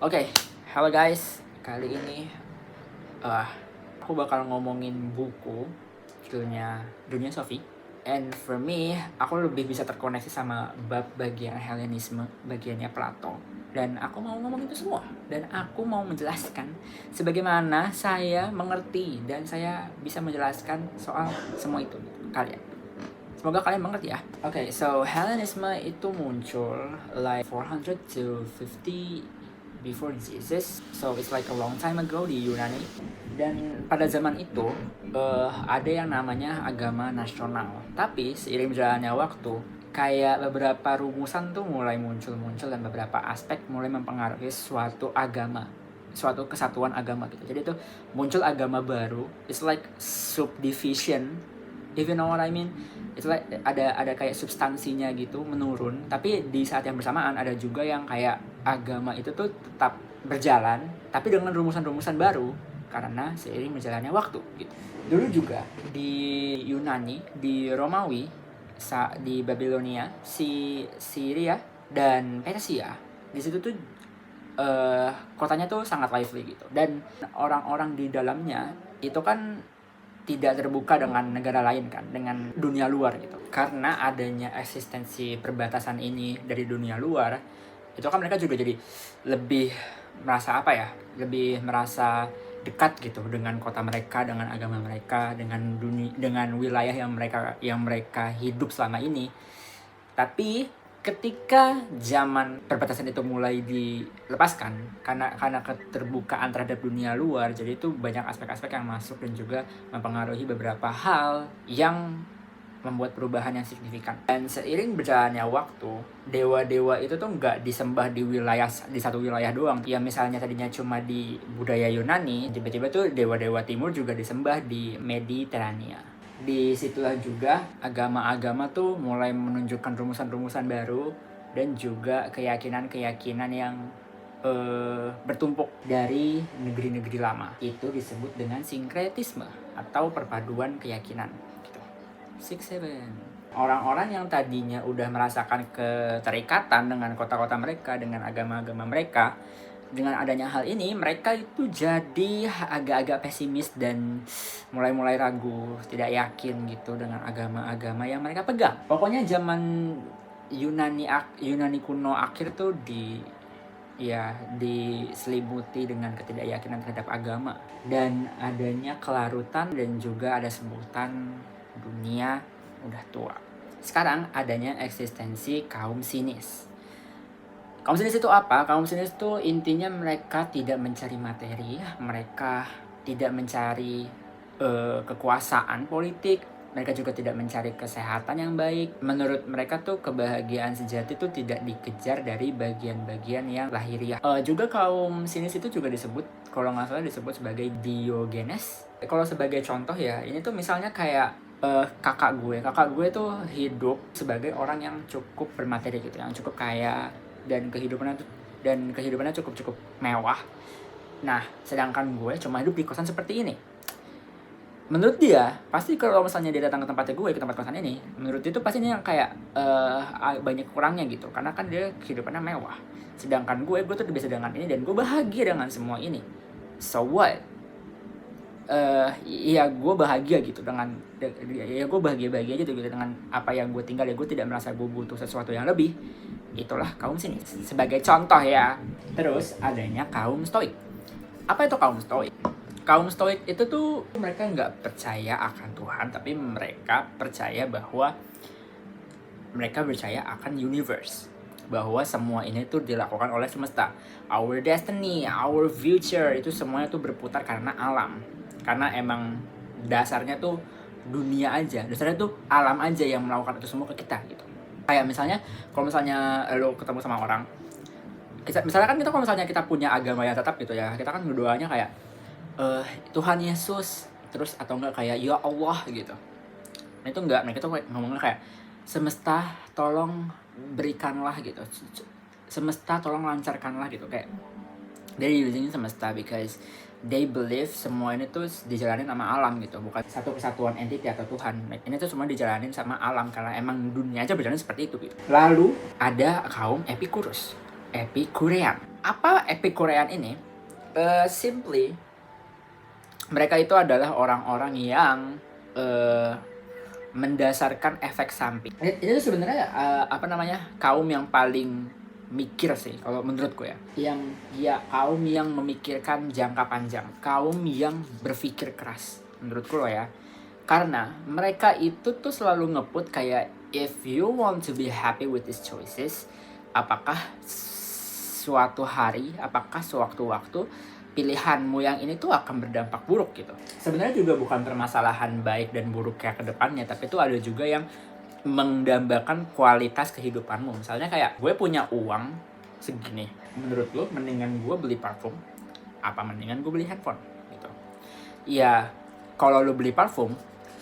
Oke, halo guys. Kali ini uh, aku bakal ngomongin buku judulnya Dunia Sophie. And for me, aku lebih bisa terkoneksi sama bab bagian Hellenisme, bagiannya Plato. Dan aku mau ngomong itu semua. Dan aku mau menjelaskan sebagaimana saya mengerti dan saya bisa menjelaskan soal semua itu kalian. Semoga kalian mengerti ya. Okay, so Hellenisme itu muncul like 400 to 50 before Jesus. So it's like a long time ago di Yunani. Dan pada zaman itu ada yang namanya agama nasional. Tapi seiring berjalannya waktu, kayak beberapa rumusan tuh mulai muncul dan beberapa aspek mulai mempengaruhi suatu agama, suatu kesatuan agama gitu. Jadi itu muncul agama baru. It's like subdivision, if you know what I mean. It's like ada kayak substansinya gitu menurun, tapi di saat yang bersamaan ada juga yang kayak agama itu tuh tetap berjalan tapi dengan rumusan-rumusan baru karena seiring berjalannya waktu gitu. Dulu juga di Yunani, di Romawi, di Babilonia, Syria dan Persia, di situ tuh kotanya tuh sangat lively gitu, dan orang-orang di dalamnya itu kan tidak terbuka dengan negara lain kan, dengan dunia luar gitu. Karena adanya eksistensi perbatasan ini dari dunia luar, itu kan mereka juga jadi lebih merasa lebih merasa dekat gitu dengan kota mereka, dengan agama mereka, dengan dengan wilayah yang mereka hidup selama ini. Tapi ketika zaman perbatasan itu mulai dilepaskan karena keterbukaan terhadap dunia luar, jadi itu banyak aspek-aspek yang masuk dan juga mempengaruhi beberapa hal yang membuat perubahan yang signifikan. Dan seiring berjalannya waktu, dewa-dewa itu tuh nggak disembah di satu wilayah doang. Ya misalnya tadinya cuma di budaya Yunani, tiba-tiba tuh dewa-dewa timur juga disembah di Mediterania. Di situlah juga agama-agama tuh mulai menunjukkan rumusan-rumusan baru dan juga keyakinan-keyakinan yang bertumpuk dari negeri-negeri lama. Itu disebut dengan sinkretisme atau perpaduan keyakinan gitu. 6-7. Orang-orang yang tadinya udah merasakan keterikatan dengan kota-kota mereka, dengan agama-agama mereka, dengan adanya hal ini mereka itu jadi agak-agak pesimis dan mulai ragu, tidak yakin gitu dengan agama-agama yang mereka pegang. Pokoknya zaman Yunani kuno akhir tuh diselimuti dengan ketidakyakinan terhadap agama dan adanya kelarutan, dan juga ada sebutan dunia udah tua. Sekarang adanya eksistensi kaum sinis. Kaum sinis itu apa? Kaum sinis itu intinya mereka tidak mencari materi, mereka tidak mencari kekuasaan politik, mereka juga tidak mencari kesehatan yang baik. Menurut mereka tuh kebahagiaan sejati tuh tidak dikejar dari bagian-bagian yang lahiriah. Juga kaum sinis itu juga disebut, kalau nggak salah disebut sebagai Diogenes. Kalau sebagai contoh ya, ini tuh misalnya kayak kakak gue tuh hidup sebagai orang yang cukup bermateri gitu, yang cukup kaya, dan kehidupannya cukup mewah. Nah, sedangkan gue cuma hidup di kosan seperti ini. Menurut dia, pasti kalau misalnya dia datang ke tempat kosan ini, menurut dia itu pasti ini yang kayak banyak kurangnya gitu, karena kan dia kehidupannya mewah. Sedangkan gue tuh biasa dengan ini dan gue bahagia dengan semua ini. So what? Ya gue bahagia gitu gue bahagia aja gitu dengan apa yang gue tinggal, ya gue tidak merasa gue butuh sesuatu yang lebih. Itulah kaum sinis sebagai contoh ya. Terus adanya kaum stoik. Apa itu kaum stoik? Kaum stoik itu tuh mereka nggak percaya akan Tuhan, tapi mereka percaya akan universe, bahwa semua ini tuh dilakukan oleh semesta. Our destiny, our future, itu semuanya tuh berputar karena alam. Karena emang dasarnya tuh dunia aja, dasarnya tuh alam aja yang melakukan itu semua ke kita gitu. Kayak misalnya, kalau misalnya lo ketemu sama orang, misalnya kan kalau misalnya kita punya agama yang tetap gitu ya, kita kan berdoanya kayak Tuhan Yesus, terus atau enggak kayak ya Allah gitu. Nah itu enggak, mereka tuh ngomongnya kayak semesta tolong berikanlah gitu, semesta tolong lancarkanlah gitu. Kayak they're using semesta because they believe semua ini tuh dijalanin sama alam gitu, bukan satu kesatuan entiti atau Tuhan. Ini tuh semua dijalanin sama alam karena emang dunia aja berjalan seperti itu gitu. Lalu ada kaum Epikurean. Apa Epikurean ini? Simply mereka itu adalah orang-orang yang mendasarkan efek samping. Itu sebenarnya kaum yang paling mikir sih kalau menurutku ya. Kaum yang memikirkan jangka panjang, kaum yang berpikir keras menurutku loh ya. Karena mereka itu tuh selalu nge-put kayak if you want to be happy with these choices, apakah sewaktu-waktu pilihanmu yang ini tuh akan berdampak buruk gitu. Sebenarnya juga bukan permasalahan baik dan buruk kayak ke depannya, tapi itu ada juga yang mendambakan kualitas kehidupanmu. Misalnya kayak gue punya uang segini, menurut lo mendingan gue beli parfum apa mendingan gue beli handphone gitu. Ya kalau lo beli parfum,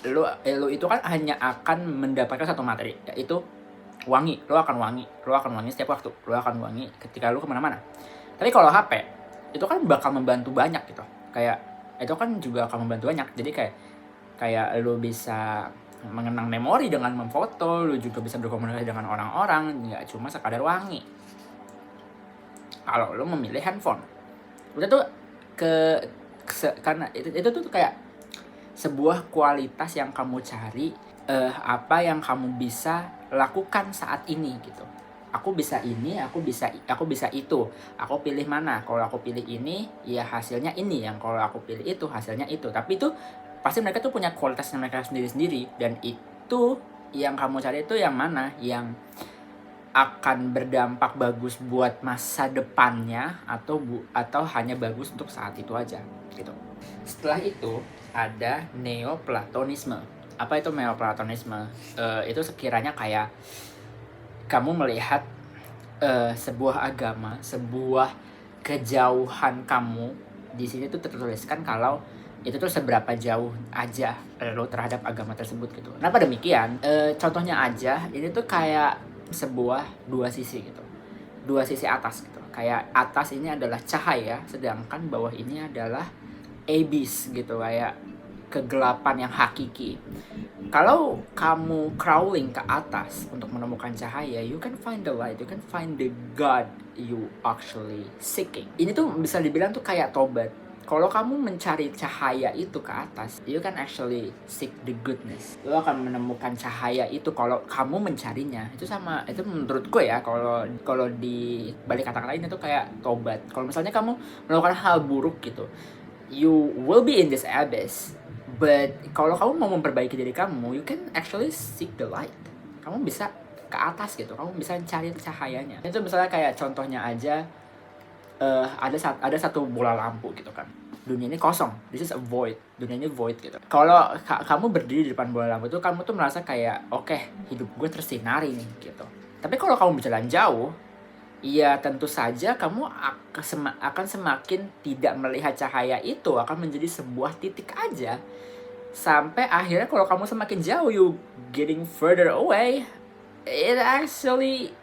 lo itu kan hanya akan mendapatkan satu materi, yaitu wangi. Lo akan wangi setiap waktu, lo akan wangi ketika lo kemana-mana. Tapi kalau HP itu kan bakal membantu banyak gitu, kayak itu kan juga akan membantu banyak. Jadi kayak lo bisa mengenang memori dengan memfoto, lo juga bisa berkomunikasi dengan orang-orang, nggak cuma sekadar wangi. Kalau lo memilih handphone, udah tuh karena itu tuh kayak sebuah kualitas yang kamu cari, apa yang kamu bisa lakukan saat ini gitu. Aku bisa ini, aku bisa itu. Aku pilih mana? Kalau aku pilih ini, ya hasilnya ini. Yang kalau aku pilih itu, hasilnya itu. Tapi itu pasti mereka tuh punya kualitasnya mereka sendiri-sendiri. Dan itu yang kamu cari itu yang mana? Yang akan berdampak bagus buat masa depannya atau hanya bagus untuk saat itu aja gitu. Setelah itu ada Neoplatonisme. Apa itu Neoplatonisme? Itu sekiranya kayak kamu melihat sebuah agama, sebuah kejauhan kamu di sini tuh tertuliskan kalau itu tuh seberapa jauh aja lo terhadap agama tersebut gitu. Kenapa demikian? Contohnya aja, ini tuh kayak sebuah dua sisi gitu, dua sisi atas gitu. Kayak atas ini adalah cahaya, sedangkan bawah ini adalah abyss gitu, kayak kegelapan yang hakiki. Kalau kamu crawling ke atas untuk menemukan cahaya, you can find the light, you can find the God you actually seeking. Ini tuh bisa dibilang tuh kayak tobat. Kalau kamu mencari cahaya itu ke atas, you can actually seek the goodness. Lo akan menemukan cahaya itu kalau kamu mencarinya. Itu sama, itu menurutku ya, kalau di balik kata-kata ini tuh kayak tobat. Kalau misalnya kamu melakukan hal buruk gitu, you will be in this abyss. But kalau kamu mau memperbaiki diri kamu, you can actually seek the light. Kamu bisa ke atas gitu, kamu bisa cari cahayanya. Itu misalnya kayak contohnya aja, ada satu bola lampu gitu kan. Dunia ini kosong, this is a void. Dunia ini void gitu. Kalau kamu berdiri di depan bola lampu itu, kamu tuh merasa kayak, oke, hidup gue tersinari nih gitu. Tapi kalau kamu berjalan jauh, ya tentu saja kamu akan semakin tidak melihat cahaya itu, akan menjadi sebuah titik aja. Sampai akhirnya kalau kamu semakin jauh, you getting further away, it actually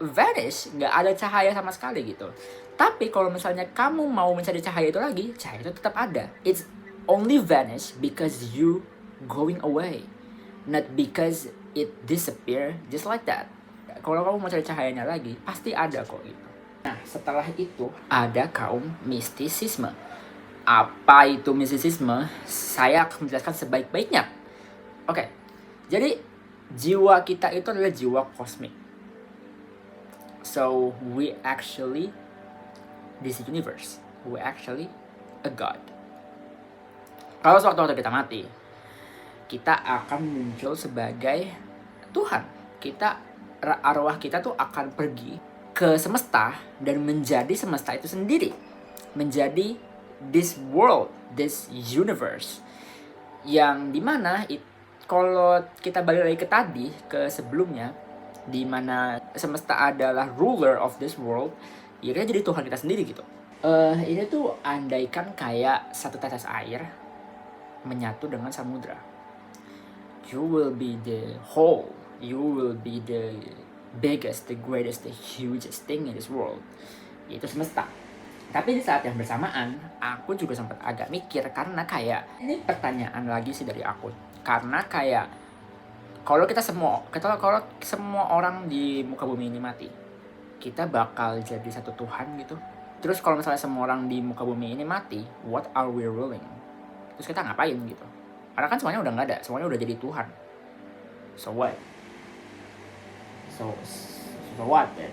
vanish, nggak ada cahaya sama sekali gitu. Tapi kalau misalnya kamu mau mencari cahaya itu lagi, cahaya itu tetap ada. It's only vanish because you going away, not because it disappear just like that. Kalau kamu mau cari cahayanya lagi, pasti ada kok gitu. Nah, setelah itu ada kaum mistisisme. Apa itu mistisisme? Saya akan menjelaskan sebaik-baiknya. Oke, jadi jiwa kita itu adalah jiwa kosmik. So, we actually, this universe, we actually a God. Kalau suatu-waktu kita mati, kita akan muncul sebagai Tuhan. Arwah kita tuh akan pergi ke semesta dan menjadi semesta itu sendiri. Menjadi this world, this universe. Yang dimana kalau kita balik lagi ke sebelumnya, dimana semesta adalah ruler of this world, ya kita jadi Tuhan kita sendiri gitu. Ini tuh andaikan kayak satu tetes air menyatu dengan samudra. You will be the whole. You will be the biggest, the greatest, the hugest thing in this world. Itu semesta. Tapi di saat yang bersamaan, aku juga sempat agak mikir karena kayak ini pertanyaan lagi sih dari aku. Karena kayak kalau semua orang di muka bumi ini mati, kita bakal jadi satu Tuhan gitu. Terus kalau misalnya semua orang di muka bumi ini mati, what are we ruling? Terus kita ngapain gitu? Karena kan semuanya udah nggak ada, semuanya udah jadi Tuhan. So what? So what then?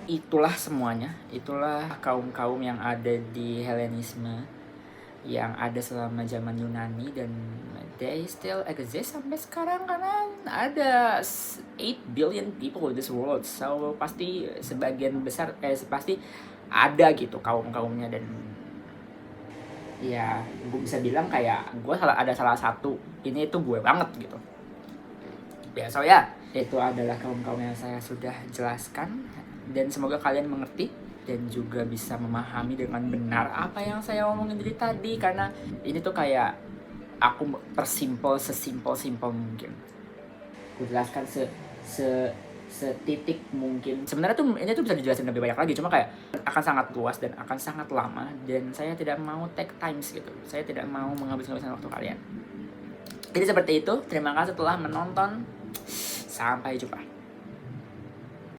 Itulah semuanya, itulah kaum-kaum yang ada di Helenisme, yang ada selama zaman Yunani, dan they still exist sampai sekarang karena ada 8 billion people in this world. So pasti sebagian besar pasti ada gitu kaum-kaumnya, dan ya gue bisa bilang kayak gue ada salah satu ini itu gue banget gitu ya. So ya, itu adalah kaum-kaum yang saya sudah jelaskan, dan semoga kalian mengerti dan juga bisa memahami dengan benar apa yang saya omongin dari tadi, karena ini tuh kayak aku sesimpel mungkin gue jelaskan setitik mungkin. Sebenarnya tuh ini tuh bisa dijelasin lebih banyak lagi, cuma kayak akan sangat luas dan akan sangat lama, dan saya tidak mau take times gitu. Saya tidak mau menghabiskan waktu kalian. Jadi seperti itu. Terima kasih telah menonton. Sampai jumpa.